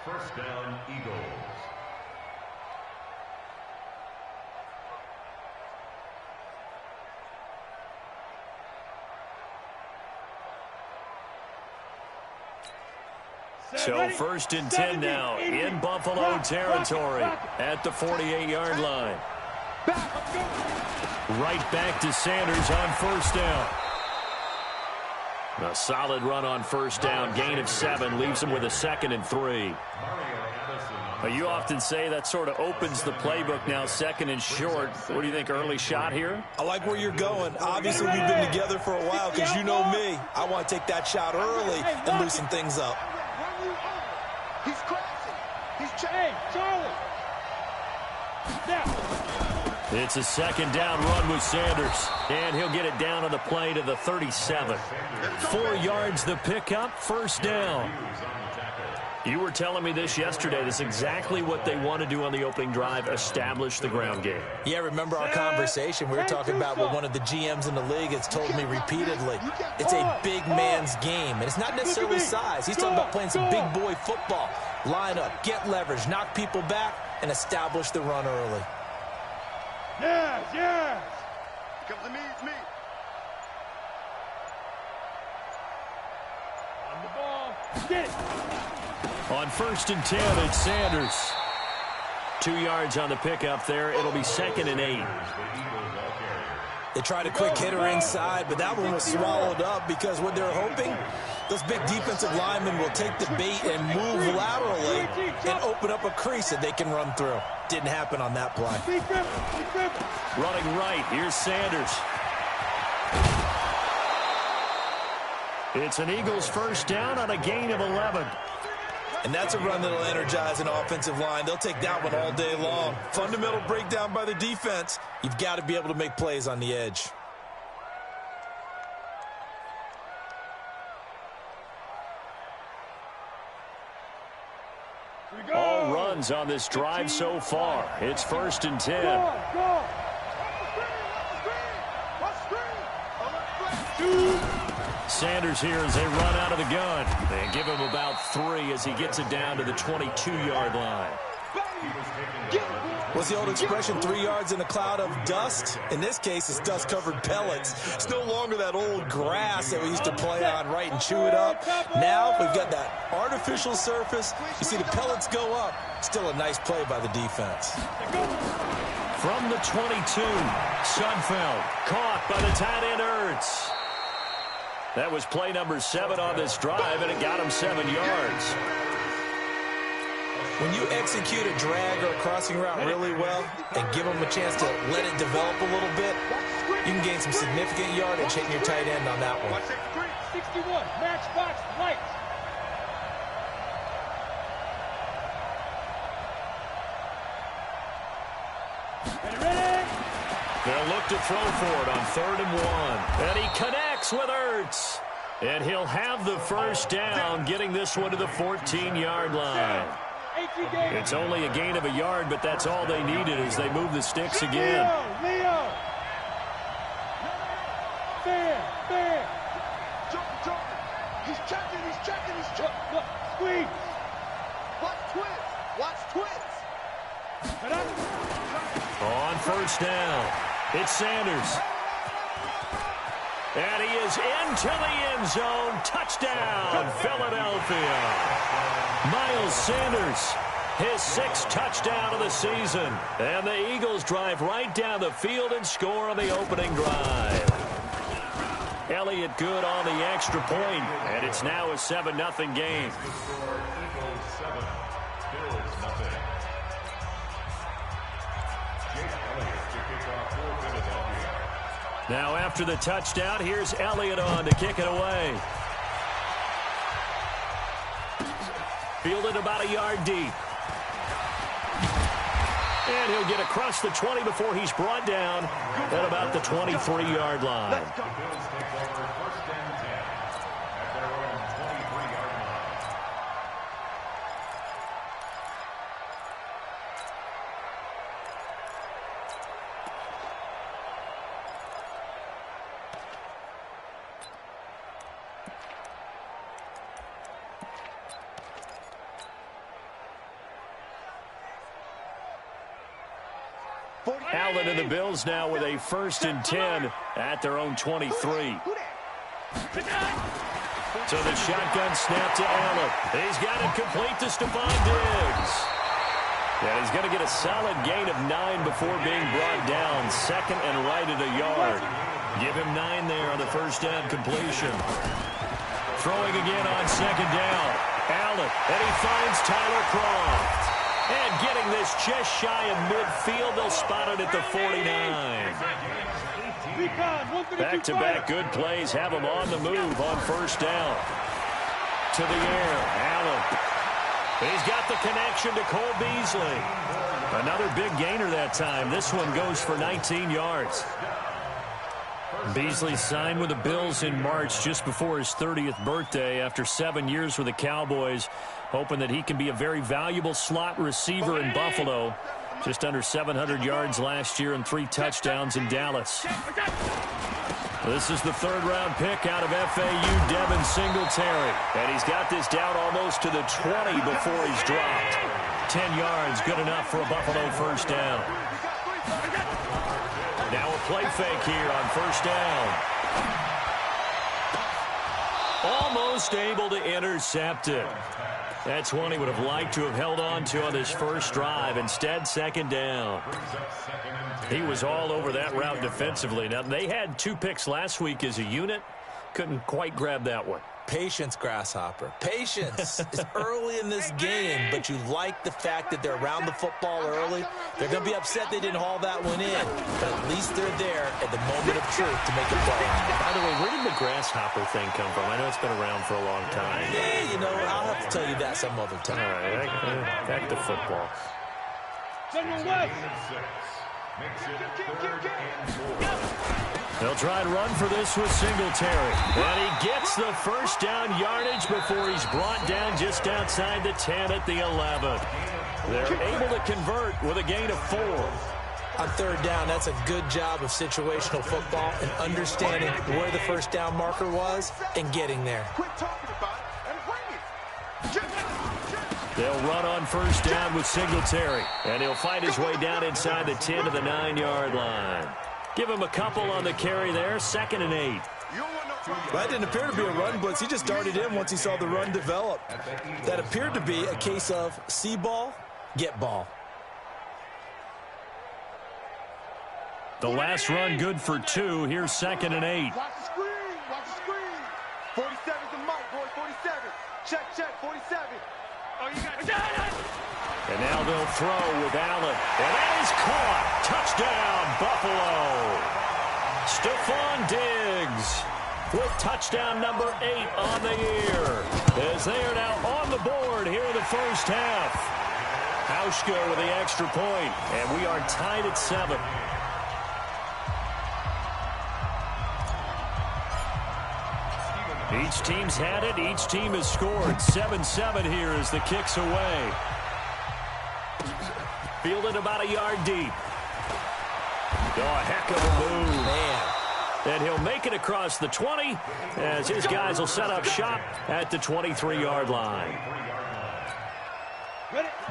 First down, Eagles. So first and 10 now in Buffalo territory at the 48-yard line. Right back to Sanders on first down. A solid run on first down. Gain of 7 leaves him with a 2nd and 3. You often say that sort of opens the playbook now, 2nd and short. What do you think, early shot here? I like where you're going. Obviously, we've been together for a while because you know me. I want to take that shot early and loosen things up. He's crashing. He's Charlie. Now. It's a 2nd down run with Sanders. And he'll get it down on the play to the 37. 4 yards the pickup, first down. You were telling me this yesterday. This is exactly what they want to do on the opening drive, establish the ground game. Yeah, remember our conversation? We were talking about what one of the GMs in the league has told me repeatedly. It's a big man's game, and it's not necessarily size. He's talking about playing some big boy football. Line up, get leverage, knock people back, and establish the run early. Yes. Here comes the me, it's me. On the ball. Get it. On first and 10, it's Sanders. 2 yards on the pickup there. It'll be 2nd and 8. They tried a quick hitter inside, but that one was swallowed up because what they're hoping, those big defensive linemen will take the bait and move laterally and open up a crease that they can run through. Didn't happen on that play. Running right, here's Sanders. It's an Eagles first down on a gain of 11. And that's a run that'll energize an offensive line. They'll take that one all day long. Fundamental breakdown by the defense. You've got to be able to make plays on the edge. All runs on this drive so far. It's first and 10. Sanders here as they run out of the gun. They give him about 3 as he gets it down to the 22-yard line. What's the old expression, 3 yards in a cloud of dust? In this case, it's dust-covered pellets. It's no longer that old grass that we used to play on, right, and chew it up. Now we've got that artificial surface. You see the pellets go up. Still a nice play by the defense. From the 22, Sudfeld caught by the tight end Ertz. That was play number 7 on this drive, and it got him 7 yards. When you execute a drag or a crossing route really well and give them a chance to let it develop a little bit, you can gain some significant yardage hitting your tight end on that one. 61, matchbox, right. They'll look to throw for it on 3rd and 1. And he connects with Ertz. And he'll have the first down, getting this one to the 14-yard line. It's only a gain of a yard, but that's all they needed as they move the sticks again. Leo. Fair. He's checking. Look, squeeze. Watch twist. On first down, it's Sanders. And he is into the end zone. Touchdown, Philadelphia. Miles Sanders, his 6th touchdown of the season. And the Eagles drive right down the field and score on the opening drive. Elliott good on the extra point, and it's now a 7-0 game. Now after the touchdown, here's Elliott on to kick it away. Fielded about a yard deep. And he'll get across the 20 before he's brought down at about the 23-yard line. Allen and the Bills now with a 1st and 10 at their own 23. So the shotgun snap to Allen. He's got it complete to Stephon Diggs. And he's going to get a solid gain of 9 before being brought down. 2nd and right at a yard. Give him 9 there on the 1st down completion. Throwing again on 2nd down. Allen, and he finds Tyler Kroft. And getting this just shy of midfield, they'll spot it at the 49. Back-to-back good plays have him on the move on 1st down. To the air, Allen. He's got the connection to Cole Beasley. Another big gainer that time. This one goes for 19 yards. Beasley signed with the Bills in March just before his 30th birthday after 7 years with the Cowboys, hoping that he can be a very valuable slot receiver in Buffalo. Just under 700 yards last year and 3 touchdowns in Dallas. This is the 3rd-round pick out of FAU, Devin Singletary. And he's got this down almost to the 20 before he's dropped. 10 yards, good enough for a Buffalo 1st down. Now a play fake here on 1st down. Almost able to intercept it. That's one he would have liked to have held on to on his first drive. Instead, 2nd down. He was all over that route defensively. Now, they had 2 picks last week as a unit. Couldn't quite grab that one. Patience, Grasshopper. Patience is early in this game, but you like the fact that they're around the football early. They're going to be upset they didn't haul that one in, but at least they're there at the moment of truth to make a play. By the way, where did the Grasshopper thing come from? I know it's been around for a long time. Yeah, you know, I'll have to tell you that some other time. All right, back to football. They'll try and run for this with Singletary. And he gets the 1st down yardage before he's brought down just outside the 10 at the 11. They're able to convert with a gain of 4. On 3rd down, that's a good job of situational football and understanding where the 1st down marker was and getting there. They'll run on 1st down with Singletary. And he'll fight his way down inside the 10 to the 9-yard line. Give him a couple on the carry there. 2nd and 8. That didn't appear to be a run blitz. He just darted in once he saw the run develop. That appeared to be a case of see ball, get ball. The last run good for 2. Here's 2nd and 8. Watch the screen. Watch the screen. 47's the mic, boy. 47. Check, 47. Oh, you got it. And now they'll throw with Allen. And that is caught. Touchdown, Buffalo. Stephon Diggs with touchdown number 8 on the year. As they are now on the board here in the 1st half. Hauschka with the extra point. And we are tied at 7. Each team's had it. Each team has scored. 7-7 here as the kick's away. Fielded about a yard deep. Oh, a heck of a move. Man. And he'll make it across the 20 as his guys will set up shop at the 23-yard line.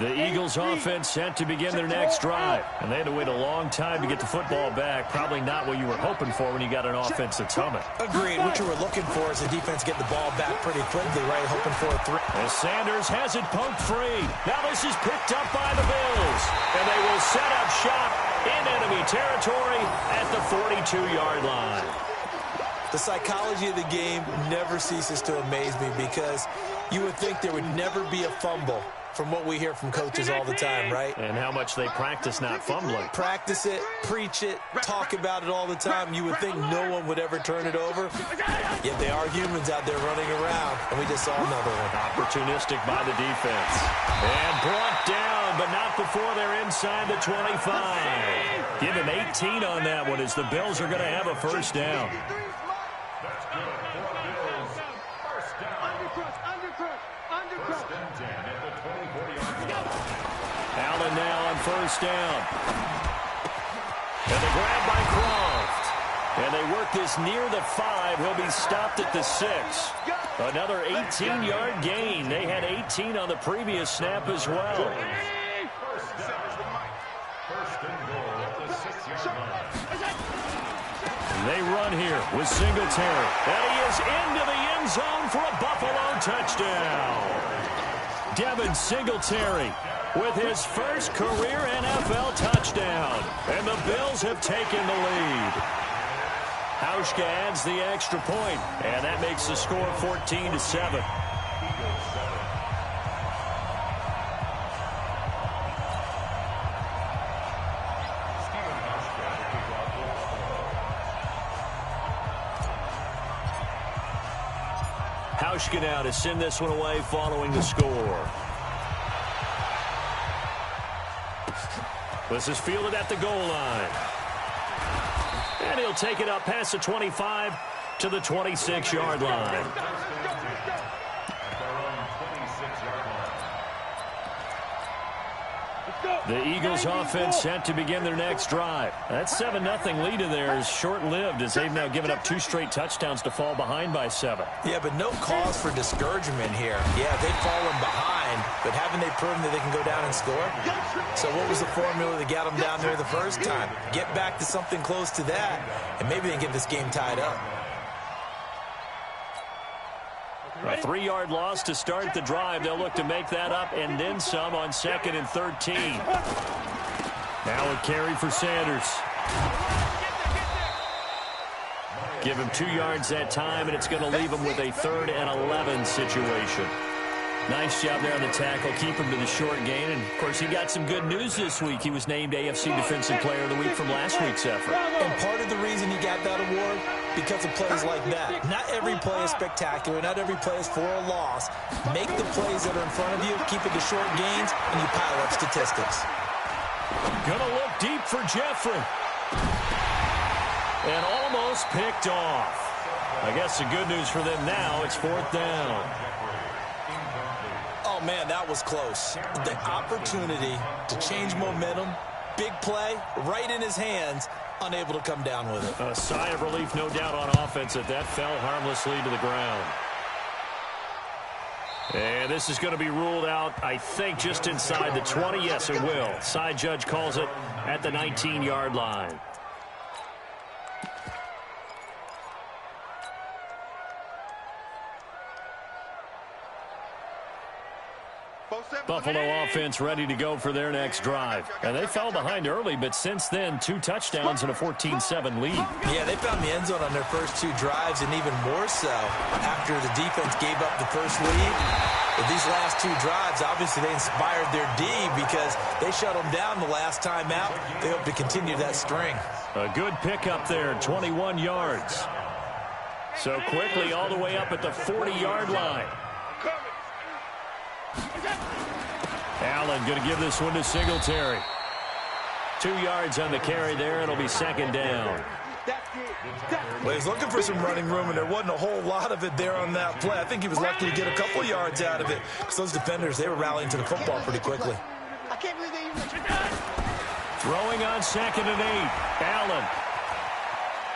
The Eagles offense set to begin their next drive. And they had to wait a long time to get the football back. Probably not what you were hoping for when you got an offense that's humming. Agreed. What you were looking for is the defense getting the ball back pretty quickly, right? Hoping for a 3. As Sanders has it poked free. Now this is picked up by the Bills. And they will set up shop in enemy territory at the 42-yard line. The psychology of the game never ceases to amaze me because you would think there would never be a fumble from what we hear from coaches all the time, right? And how much they practice not fumbling. Practice it, preach it, talk about it all the time. You would think no one would ever turn it over. Yet they are humans out there running around, and we just saw another one. Opportunistic by the defense. And brought down, but not before they're inside the 25. Give him 18 on that one as the Bills are going to have a 1st down. Allen now on 1st down. And the grab by Kroft. And they work this near the 5. He'll be stopped at the 6. Another 18-yard gain. They had 18 on the previous snap as well. They run here with Singletary. And he is into the end zone for a Buffalo touchdown. Devin Singletary with his first career NFL touchdown. And the Bills have taken the lead. Hauschka adds the extra point, and that makes the score 14-7. Hauschka now to send this one away following the score. This is fielded at the goal line. And he'll take it up past the 25 to the 26-yard line. The Eagles offense set to begin their next drive. That 7-0 lead in there is short-lived as they've now given up 2 straight touchdowns to fall behind by 7. Yeah, but no cause for discouragement here. Yeah, they've fallen behind, but haven't they proven that they can go down and score? So what was the formula that got them down there the first time? Get back to something close to that, and maybe they can get this game tied up. A 3-yard loss to start the drive. They'll look to make that up and then some on 2nd and 13. Now a carry for Sanders. Give him 2 yards that time, and it's going to leave him with a 3rd and 11 situation. Nice job there on the tackle. Keep him to the short gain. And, of course, he got some good news this week. He was named AFC Defensive Player of the Week from last week's effort. And part of the reason he got that award, because of plays like that. Not every play is spectacular. Not every play is for a loss. Make the plays that are in front of you, keep it to short gains, and you pile up statistics. Gonna look deep for Jeffrey. And almost picked off. I guess the good news for them now, it's 4th down. Oh, man, that was close. The opportunity to change momentum, big play, right in his hands, unable to come down with it. A sigh of relief, no doubt, on offense that fell harmlessly to the ground. And this is going to be ruled out, I think, just inside the 20. Yes, it will. Side judge calls it at the 19-yard line. Buffalo offense ready to go for their next drive. And they fell behind early, but since then, 2 touchdowns and a 14-7 lead. Yeah, they found the end zone on their first 2 drives, and even more so after the defense gave up the first lead. But these last 2 drives, obviously they inspired their D because they shut them down the last time out. They hope to continue that string. A good pickup there, 21 yards. So quickly all the way up at the 40-yard line. Allen going to give this one to Singletary. 2 yards on the carry there. It'll be 2nd down. Well, he's looking for some running room, and there wasn't a whole lot of it there on that play. I think he was lucky to get a couple yards out of it because those defenders, they were rallying to the football pretty quickly. I can't believe they even... Throwing on 2nd and 8. Allen.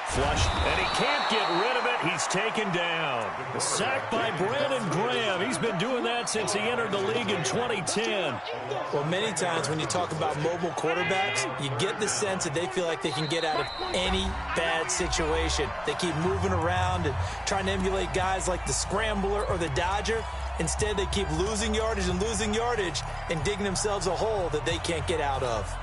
Flush, and he can't get rid of it. He's taken down. Sacked by Brandon Graham. He's been doing that since he entered the league in 2010. Well, many times when you talk about mobile quarterbacks, you get the sense that they feel like they can get out of any bad situation. They keep moving around and trying to emulate guys like the Scrambler or the Dodger. Instead, they keep losing yardage and digging themselves a hole that they can't get out of.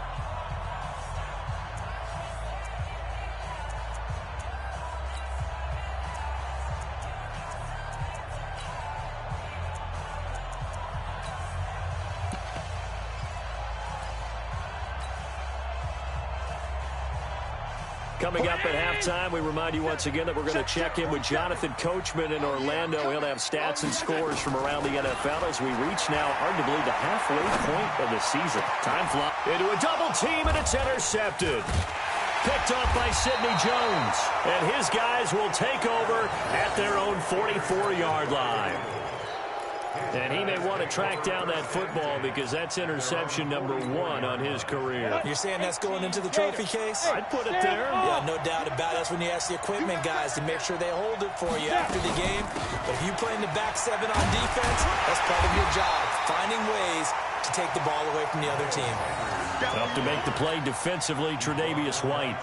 Coming up at halftime, we remind you once again that we're going to check in with Jonathan Coachman in Orlando. He'll have stats and scores from around the NFL as we reach now, hard to believe, the halfway point of the season. Time flies into a double team, and it's intercepted. Picked off by Sidney Jones. And his guys will take over at their own 44-yard line. And he may want to track down that football because that's interception number 1 on his career. You're saying that's going into the trophy case? I'd put it there. Yeah, no doubt about it. That's when you ask the equipment guys to make sure they hold it for you after the game. But if you play in the back 7 on defense, that's part of your job, finding ways to take the ball away from the other team. Up to make the play defensively, Tre'Davious White.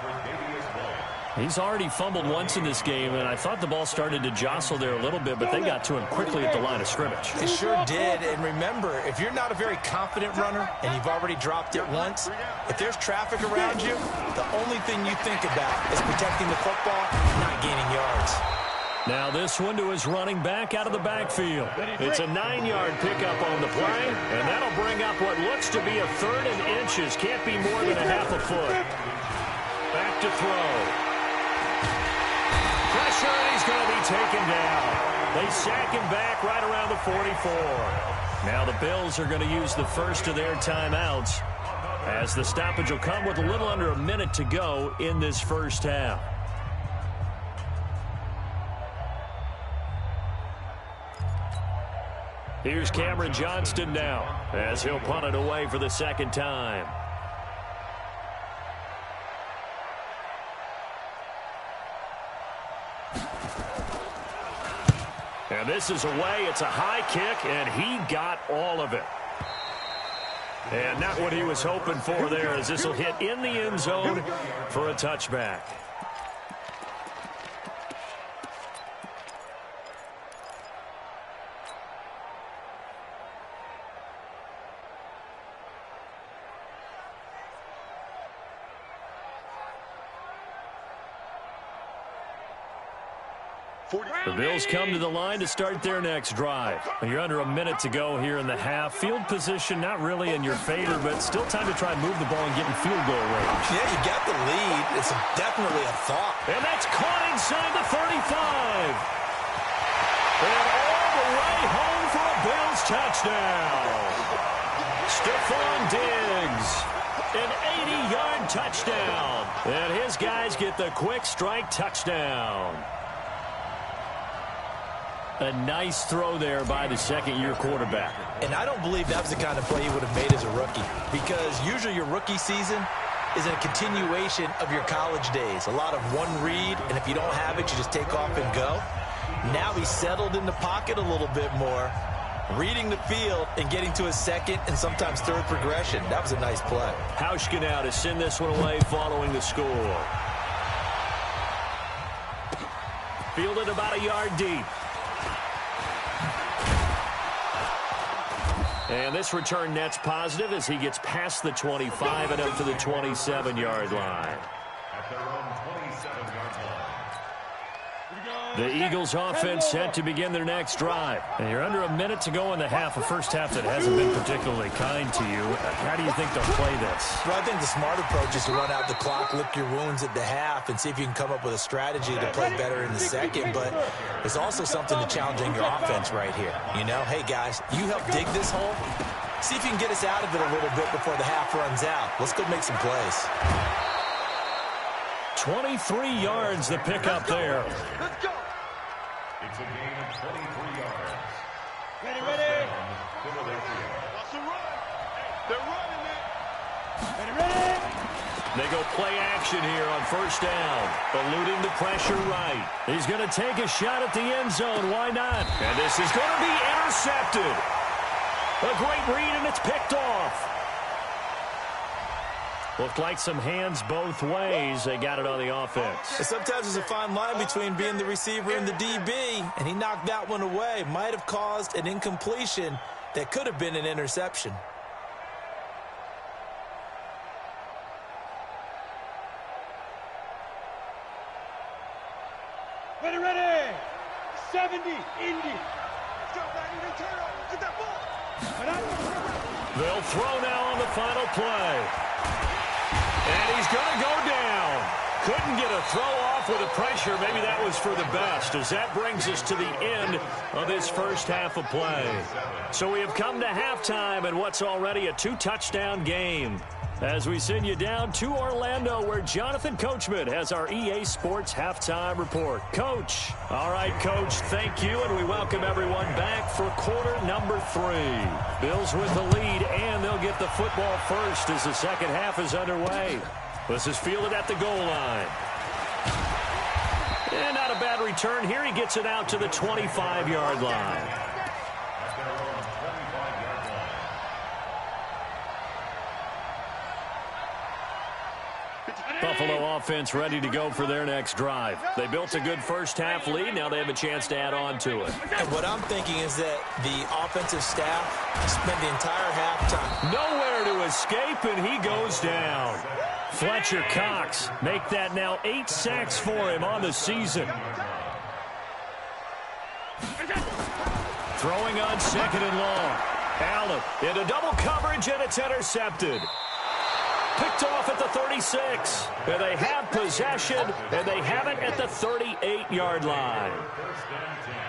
He's already fumbled once in this game, and I thought the ball started to jostle there a little bit, but they got to him quickly at the line of scrimmage. It sure did, and remember, if you're not a very confident runner and you've already dropped it once, if there's traffic around you, the only thing you think about is protecting the football, not gaining yards. Now this one to his running back out of the backfield. It's a 9-yard pickup on the play, and that'll bring up what looks to be a 3rd and inches. Can't be more than a half a foot. Back to throw. Pressure, and he's going to be taken down. They sack him back right around the 44. Now the Bills are going to use the first of their timeouts, as the stoppage will come with a little under a minute to go in this first half. Here's Cameron Johnston now, as he'll punt it away for the second time. And this is away. It's a high kick, and he got all of it. And not what he was hoping for there, as this will hit in the end zone for a touchback. The Bills come to the line to start their next drive. You're under a minute to go here in the half. Field position not really in your favor, but still time to try and move the ball and get in field goal range. Yeah, you got the lead. It's definitely a thought. And that's caught inside the 35. And all the way home for a Bills touchdown. Stephon Diggs. An 80-yard touchdown. And his guys get the quick strike touchdown. A nice throw there by the second-year quarterback. And I don't believe that was the kind of play he would have made as a rookie, because usually your rookie season is a continuation of your college days. A lot of one read, and if you don't have it, you just take off and go. Now he's settled in the pocket a little bit more, reading the field and getting to his second and sometimes third progression. That was a nice play. Hauschka now to send this one away following the score. Fielded about a yard deep. And this return net's positive as he gets past the 25 and up to the 27-yard line. The Eagles offense set to begin their next drive. And you're under a minute to go in the half, a first half that hasn't been particularly kind to you. How do you think they'll play this? Well, I think the smart approach is to run out the clock, lick your wounds at the half, and see if you can come up with a strategy to play better in the second. But there's also something to challenging your offense right here. You know, hey, guys, you help dig this hole. See if you can get us out of it a little bit before the half runs out. Let's go make some plays. 23 yards the pickup there. Let's go. It's a gain of 23 yards. Ready. Watch the run. They're running it. Ready. They go play action here on first down. Eluding the pressure right. He's going to take a shot at the end zone. Why not? And this is going to be intercepted. A great read, and it's picked off. Looked like some hands both ways. They got it on the offense. And sometimes there's a fine line between being the receiver and the DB, and he knocked that one away. Might have caused an incompletion that could have been an interception. Ready. 70, Indy. Let's go, baby. They turn over. Get that ball. They'll throw now on the final play. And he's going to go down. Couldn't get a throw off with the pressure. Maybe that was for the best, as that brings us to the end of this first half of play. So we have come to halftime in what's already a 2-touchdown game, as we send you down to Orlando, where Jonathan Coachman has our EA Sports Halftime Report. Coach. All right, Coach, thank you, and we welcome everyone back for quarter number 3. Bills with the lead, and they'll get the football first as the second half is underway. This is fielded at the goal line. And not a bad return here. He gets it out to the 25-yard line. Buffalo offense ready to go for their next drive. They built a good first-half lead. Now they have a chance to add on to it. And what I'm thinking is that the offensive staff spent the entire halftime. Nowhere to escape, and he goes down. Fletcher Cox make that now 8 sacks for him on the season. Throwing on 2nd and long. Allen into double coverage, and it's intercepted. Picked off at the 36. And they have possession, and they have it at the 38-yard line.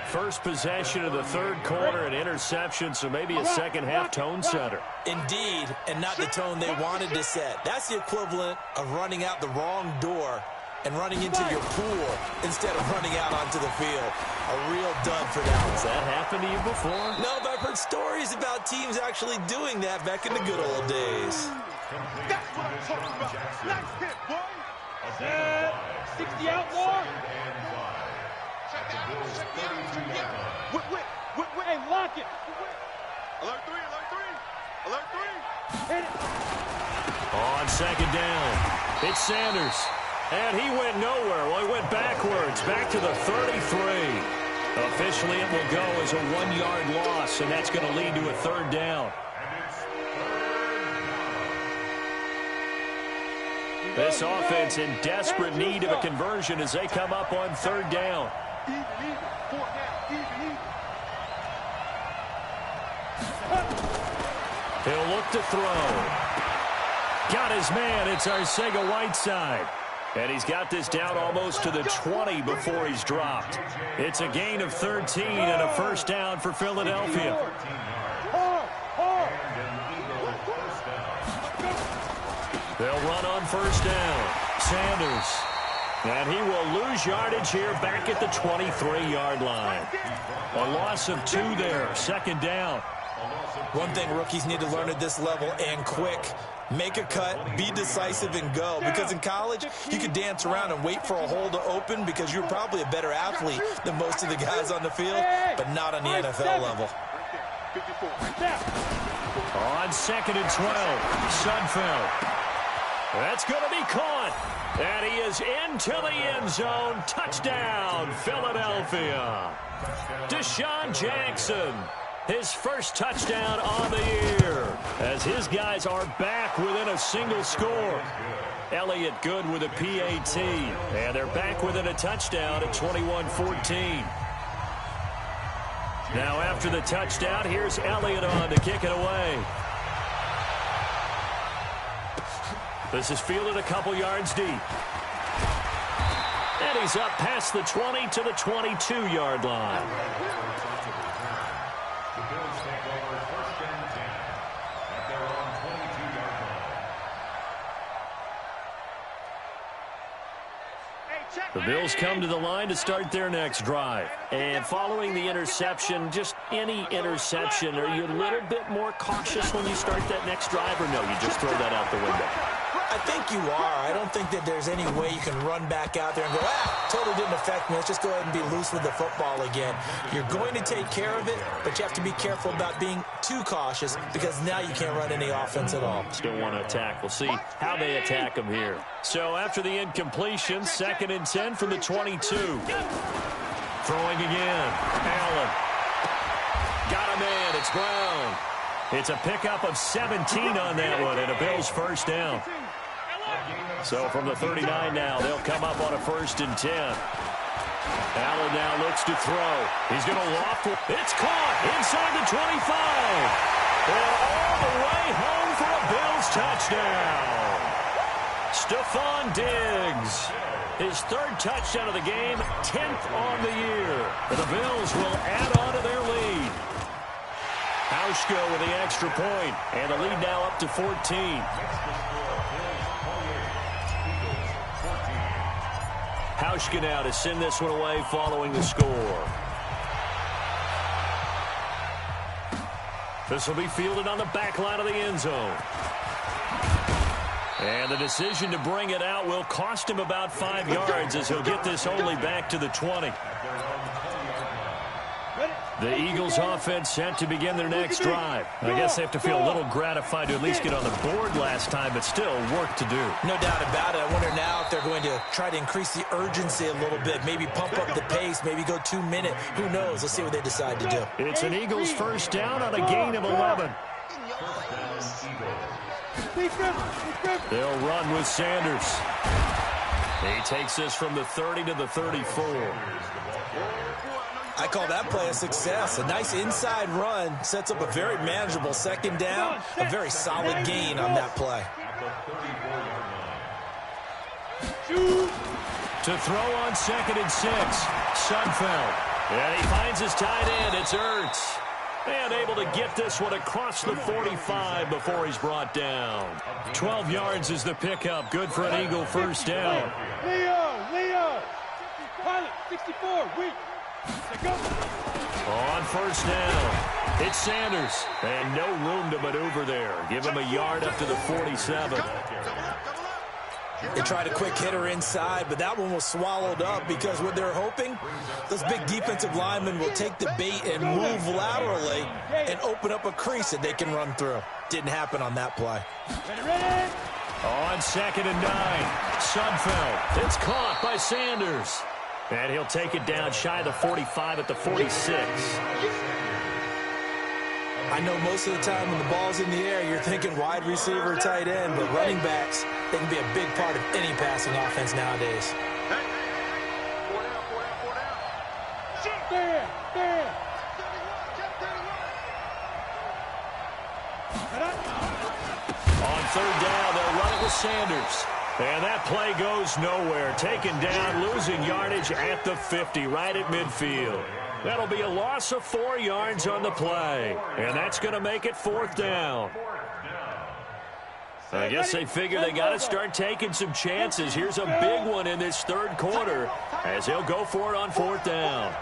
First possession of the third quarter, an interception, so maybe a second-half tone setter. Indeed, and not the tone they wanted to set. That's the equivalent of running out the wrong door and running into your pool instead of running out onto the field. A real dud for Dallas. Has that happened to you before? No, but I've heard stories about teams actually doing that back in the good old days. That's what I'm talking about. Nice hit, boy. 60 out more. Whip. Hey, lock it. Alert 3, alert 3. Alert 3. Hit it. On 2nd down, it's Sanders. And he went nowhere. Well, he went backwards, back to the 33. Officially, it will go as a 1-yard loss, and that's going to lead to a 3rd down. This offense in desperate need of a conversion as they come up on 3rd down. Even. 4 down. Even. He'll look to throw. Got his man. It's Arcega-Whiteside. And he's got this down almost to the 20 before he's dropped. It's a gain of 13 and a 1st down for Philadelphia. They'll run on 1st down. Sanders. And he will lose yardage here back at the 23-yard line. A loss of 2 there. 2nd down. One thing rookies need to learn at this level, and quick. Make a cut, be decisive, and go. Because in college, you could dance around and wait for a hole to open because you're probably a better athlete than most of the guys on the field, but not on the NFL level. On 2nd and 12, Sudfeld. That's going to be caught. And he is into the end zone. Touchdown, Philadelphia. Deshaun Jackson. His first touchdown on the year as his guys are back within a single score. Elliott good with a PAT, and they're back within a touchdown at 21-14. Now after the touchdown, here's Elliott on to kick it away. This is fielded a couple yards deep. And he's up past the 20 to the 22-yard line. The Bills come to the line to start their next drive. And following the interception, just any interception, are you a little bit more cautious when you start that next drive, or no, you just throw that out the window? I think you are. I don't think that there's any way you can run back out there and go, totally didn't affect me. Let's just go ahead and be loose with the football again. You're going to take care of it, but you have to be careful about being too cautious because now you can't run any offense at all. Still want to attack. We'll see how they attack them here. So after the incompletion, 2nd and 10 from the 22. Throwing again. Allen. Got a man. It's Brown. It's a pickup of 17 on that one and a Bills 1st down. So from the 39 now, they'll come up on a 1st and 10. Allen now looks to throw. He's going to loft it. It's caught inside the 25. And all the way home for a Bills touchdown. Stephon Diggs. His 3rd touchdown of the game, 10th on the year. The Bills will add on to their lead. Hauschka with the extra point, and the lead now up to 14. Hauschka now to send this one away following the score. This will be fielded on the back line of the end zone. And the decision to bring it out will cost him about 5 yards as he'll get this only back to the 20. The Eagles offense set to begin their next drive. I guess they have to feel a little gratified to at least get on the board last time, but still work to do. No doubt about it. I wonder now if they're going to try to increase the urgency a little bit, maybe pump up the pace, maybe go 2 minute. Who knows? Let's see what they decide to do. It's an Eagles first down on a gain of 11. They'll run with Sanders. He takes this from the 30 to the 34. I call that play a success. A nice inside run sets up a very manageable second down. A very solid gain on that play. To throw on 2nd and 6, Sudfeld. And he finds his tight end. It's Ertz. And able to get this one across the 45 before he's brought down. 12 yards is the pickup. Good for an Eagle first down. Leo. Pilot, 64, weak. On first down, it's Sanders. And no room to maneuver there. Give him a yard up to the 47. They tried a quick hitter inside, but that one was swallowed up because what they're hoping, those big defensive linemen will take the bait and move laterally and open up a crease that they can run through. Didn't happen on that play. On 2nd and 9, Sudfeld. It's caught by Sanders. And he'll take it down shy of the 45 at the 46. I know most of the time when the ball's in the air, you're thinking wide receiver, tight end, but running backs, they can be a big part of any passing offense nowadays. On 3rd down, they'll run it with Sanders. And that play goes nowhere. Taken down, losing yardage at the 50, right at midfield. That'll be a loss of 4 yards on the play. And that's going to make it 4th down. I guess they figure they got to start taking some chances. Here's a big one in this 3rd quarter as he'll go for it on 4th down.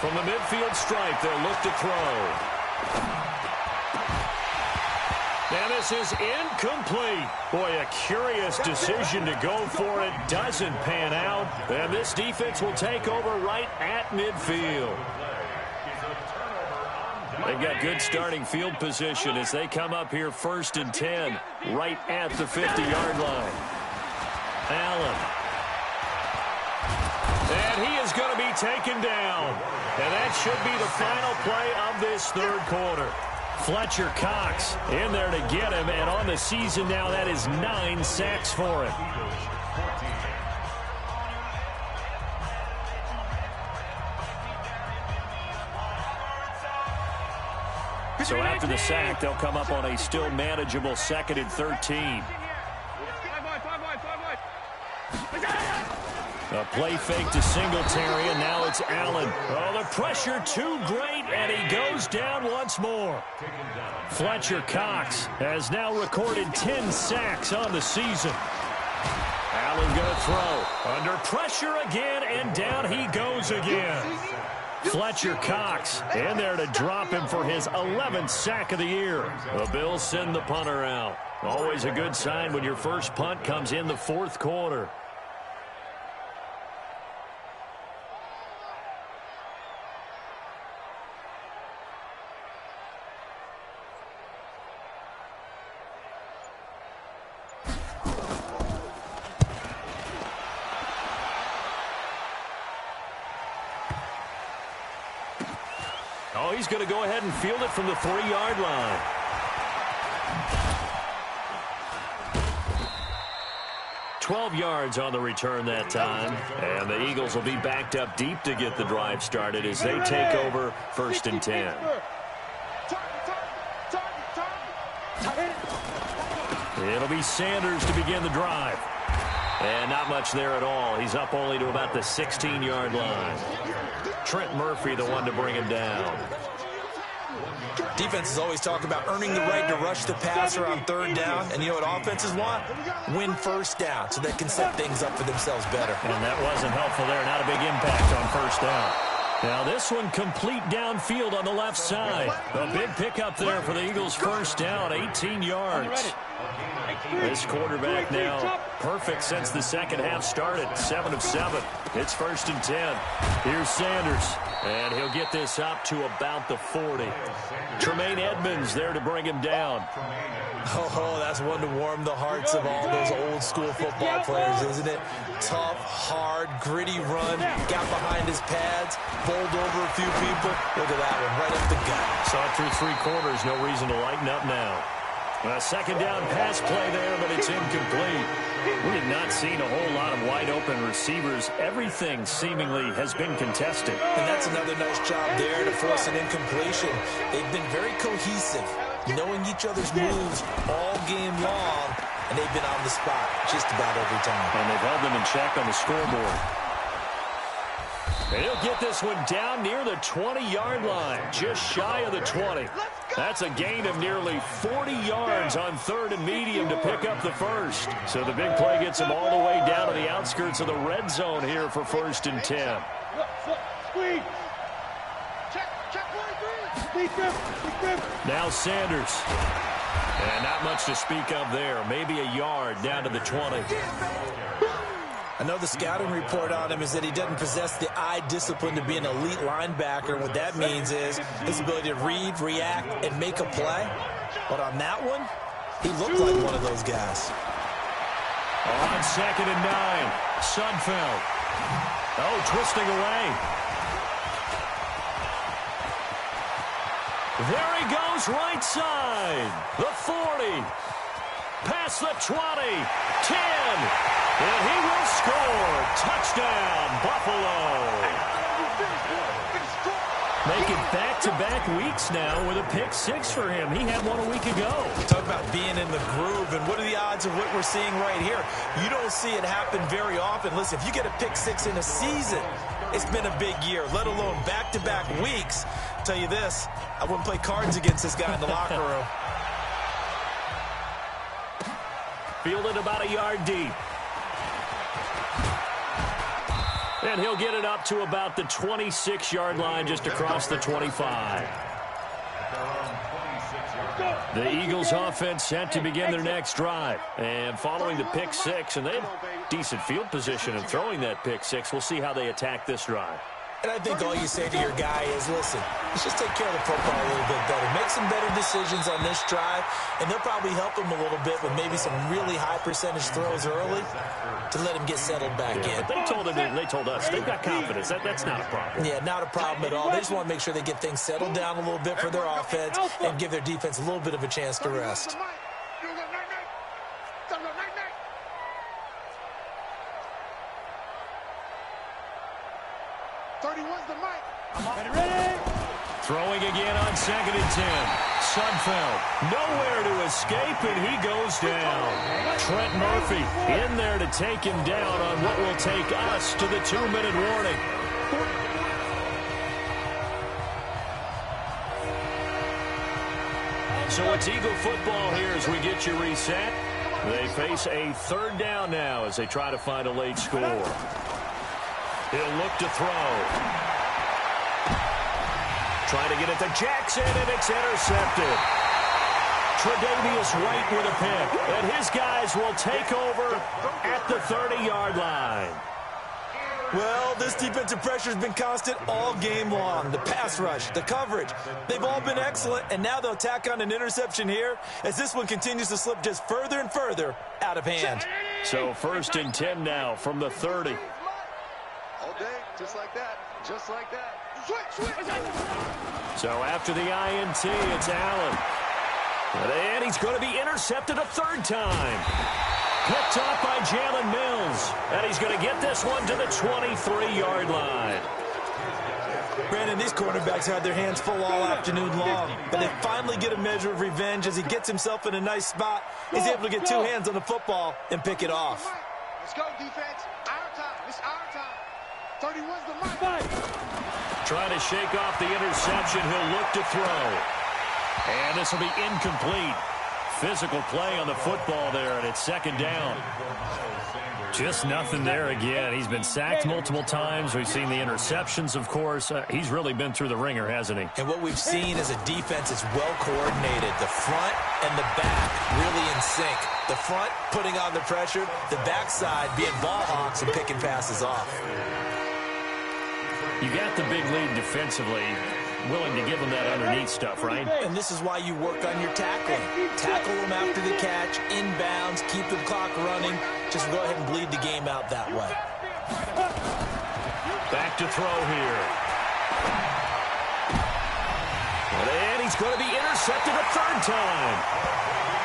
From the midfield stripe, they'll look to throw. And this is incomplete. Boy, a curious decision to go for it. Doesn't pan out. And this defense will take over right at midfield. They've got good starting field position as they come up here 1st and 10, right at the 50-yard line. Allen. And he is going to be taken down. And that should be the final play of this 3rd quarter. Fletcher Cox in there to get him, and on the season now, that is 9 sacks for him. So after the sack, they'll come up on a still manageable 2nd and 13. A play fake to Singletary, and now it's Allen. Oh, the pressure too great, and he goes down once more. Fletcher Cox has now recorded 10 sacks on the season. Allen going to throw. Under pressure again, and down he goes again. Fletcher Cox in there to drop him for his 11th sack of the year. The Bills send the punter out. Always a good sign when your first punt comes in the 4th quarter. Oh, he's going to go ahead and field it from the 3-yard line. "12 yards on the return that time. And the Eagles will be backed up deep to get the drive started as they take over 1st and 10. It'll be Sanders to begin the drive. And not much there at all. He's up only to about the 16-yard line. Trent Murphy, the one to bring him down. Defenses always talk about earning the right to rush the passer on 3rd down. And you know what offenses want? Win 1st down so they can set things up for themselves better. And that wasn't helpful there. Not a big impact on 1st down. Now this one complete downfield on the left side. A big pickup there for the Eagles' 1st down, 18 yards. This quarterback now perfect since the second half started. 7 of 7. It's 1st and 10. Here's Sanders, and he'll get this up to about the 40. Tremaine Edmonds there to bring him down. Oh, that's one to warm the hearts of all those old-school football players, isn't it? Tough, hard, gritty run, got behind his pads, bowled over a few people. Look at that one, right up the gut. Saw it through 3 quarters, no reason to lighten up now. A second down pass play there, but it's incomplete. We have not seen a whole lot of wide-open receivers. Everything seemingly has been contested. And that's another nice job there to force an incompletion. They've been very cohesive, knowing each other's moves all game long, and they've been on the spot just about every time. And they've held them in check on the scoreboard. And he'll get this one down near the 20-yard line, just shy of the 20. That's a gain of nearly 40 yards on 3rd and medium to pick up the first. So the big play gets him all the way down to the outskirts of the red zone here for 1st and 10. Now Sanders. And not much to speak of there. Maybe a yard down to the 20. I know the scouting report on him is that he doesn't possess the eye discipline to be an elite linebacker. What that means is his ability to read, react, and make a play. But on that one, he looked like one of those guys. On 2nd and 9, Sudfeld. Oh, twisting away. There he goes, right side. The 40. Past the 20. 10. And he will score. Touchdown, Buffalo. Making back-to-back weeks now with a pick 6 for him. He had one a week ago. Talk about being in the groove, and what are the odds of what we're seeing right here? You don't see it happen very often. Listen, if you get a pick 6 in a season, it's been a big year, let alone back-to-back weeks. I'll tell you this, I wouldn't play cards against this guy in the locker room. Fielded about a yard deep. And he'll get it up to about the 26-yard line just across the 25. The Eagles offense set to begin their next drive. And following the pick 6, and they have decent field position in throwing that pick 6. We'll see how they attack this drive. And I think all you say to your guy is, listen, let's just take care of the football a little bit better. Make some better decisions on this drive, and they'll probably help him a little bit with maybe some really high percentage throws early to let him get settled back in. They told us they've got confidence. That's not a problem. Yeah, not a problem at all. They just want to make sure they get things settled down a little bit for their offense and give their defense a little bit of a chance to rest. Throwing again on 2nd and 10. Sudfeld nowhere to escape, and he goes down. Trent Murphy in there to take him down on what will take us to the 2-minute warning. So it's Eagle football here as we get you reset. They face a 3rd down now as they try to find a late score. He'll look to throw. Trying to get it to Jackson, and it's intercepted. Tre'Davious White with a pick, and his guys will take over at the 30-yard line. Well, this defensive pressure has been constant all game long. The pass rush, the coverage, they've all been excellent, and now they'll tack on an interception here as this one continues to slip just further and further out of hand. So 1st and 10 now from the 30. All day, just like that, just like that. So after the INT, it's Allen. And he's going to be intercepted a 3rd time. Picked off by Jalen Mills. And he's going to get this one to the 23-yard line. Brandon, these quarterbacks had their hands full all afternoon long, but they finally get a measure of revenge as he gets himself in a nice spot. He's able to get 2 hands on the football and pick it off. Let's go, defense. Our time. It's our time. 31's the mic. Trying to shake off the interception. He'll look to throw. And this will be incomplete. physical play on the football there, and it's second down. Just nothing there again. He's been sacked multiple times. We've seen the interceptions, of course. He's really been through the ringer, hasn't he? And what we've seen is a defense is well coordinated. The front and the back really in sync. The front putting on the pressure, the backside being ball hawks and picking passes off. You got the big lead defensively, willing to give them that underneath stuff, right? And this is why you work on your tackling. Tackle them after the catch, inbounds, keep the clock running. Just go ahead and bleed the game out that way. Back to throw here. And he's going to be intercepted a third time.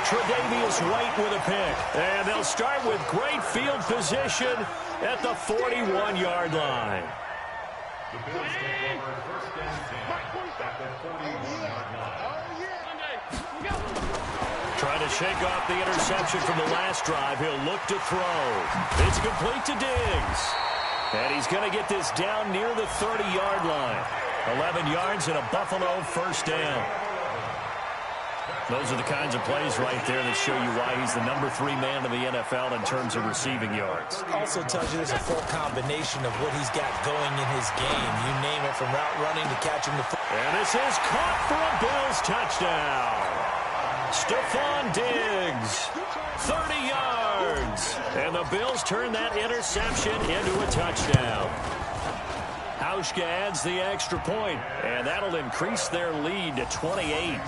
Tre'Davious White with a pick. And they'll start with great field position at the 41-yard line. The Bills take over first and 10 at the 41-yard line. Trying to shake off the interception from the last drive. He'll look to throw. It's complete to Diggs. And he's going to get this down near the 30-yard line. 11 yards and a Buffalo first down. Those are the kinds of plays right there that show you why he's the #3 man in the NFL in terms of receiving yards. Also tells you there's a full combination of what he's got going in his game. You name it, from route running to catching the football. And this is caught for a Bills touchdown. Stephon Diggs, 30 yards. And the Bills turn that interception into a touchdown. Hauschka adds the extra point, and that'll increase their lead to 28.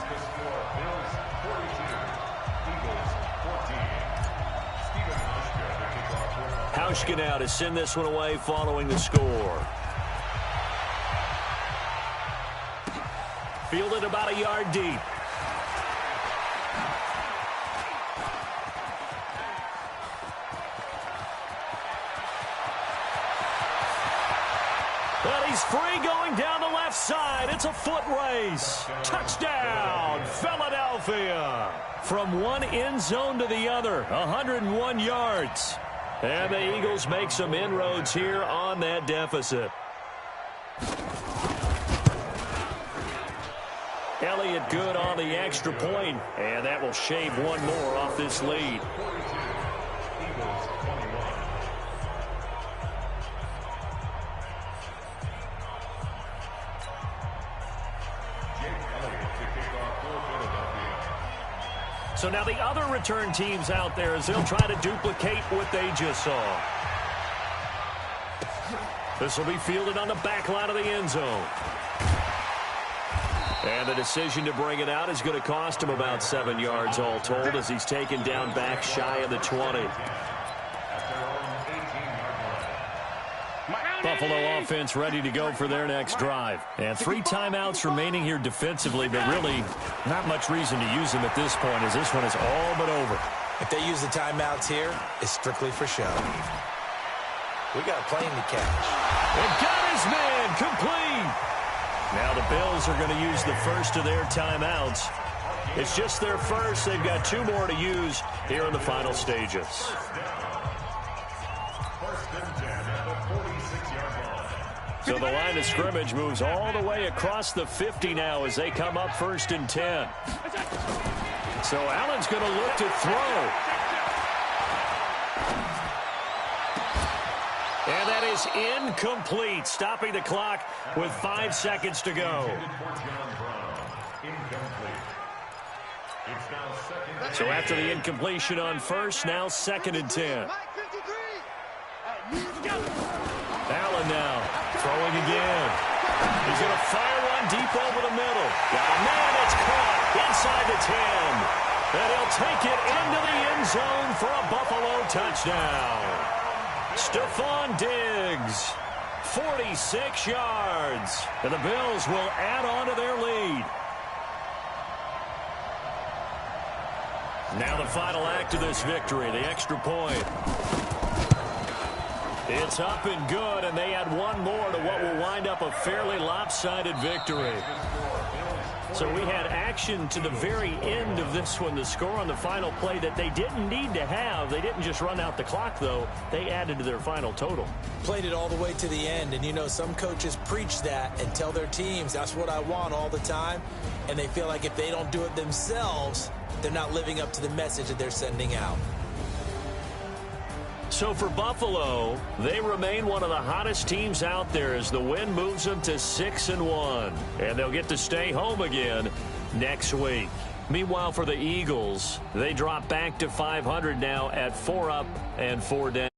Hauschka now to send this one away following the score. Fielded about a yard deep. But he's free going down the left side. It's a foot race. Touchdown, Philadelphia. From one end zone to the other, 101 yards. And the Eagles make some inroads here on that deficit. Elliott good on the extra point, and that will shave one more off this lead. So now the other return teams out there as they'll try to duplicate what they just saw. This will be fielded on the back line of the end zone. And the decision to bring it out is going to cost him about 7 yards all told as he's taken down back shy of the 20. Buffalo offense ready to go for their next drive. And 3 timeouts remaining here defensively, but really not much reason to use them at this point as this one is all but over. If they use the timeouts here, it's strictly for show. We got a plane to catch. And got his man complete. Now the Bills are going to use the first of their timeouts. It's just their first. They've got 2 more to use here in the final stages. So the line of scrimmage moves all the way across the 50 now as they come up 1st and 10. So Allen's going to look to throw. And that is incomplete, stopping the clock with 5 seconds to go. So after the incompletion on first, now 2nd and 10. Allen now throwing again. He's going to fire one deep over the middle. Got a man, it's caught inside the 10. And he'll take it into the end zone for a Buffalo touchdown. Stephon Diggs, 46 yards. And the Bills will add on to their lead. Now the final act of this victory, the extra point. It's up and good, and they add one more to what will wind up a fairly lopsided victory. So we had action to the very end of this one. The score on the final play that they didn't need to have. They didn't just run out the clock, though. They added to their final total. Played it all the way to the end. And, you know, some coaches preach that and tell their teams, that's what I want all the time. And they feel like if they don't do it themselves, they're not living up to the message that they're sending out. So for Buffalo, they remain one of the hottest teams out there as the win moves them to 6-1. And they'll get to stay home again next week. Meanwhile, for the Eagles, they drop back to 500 now at 4 up and 4 down.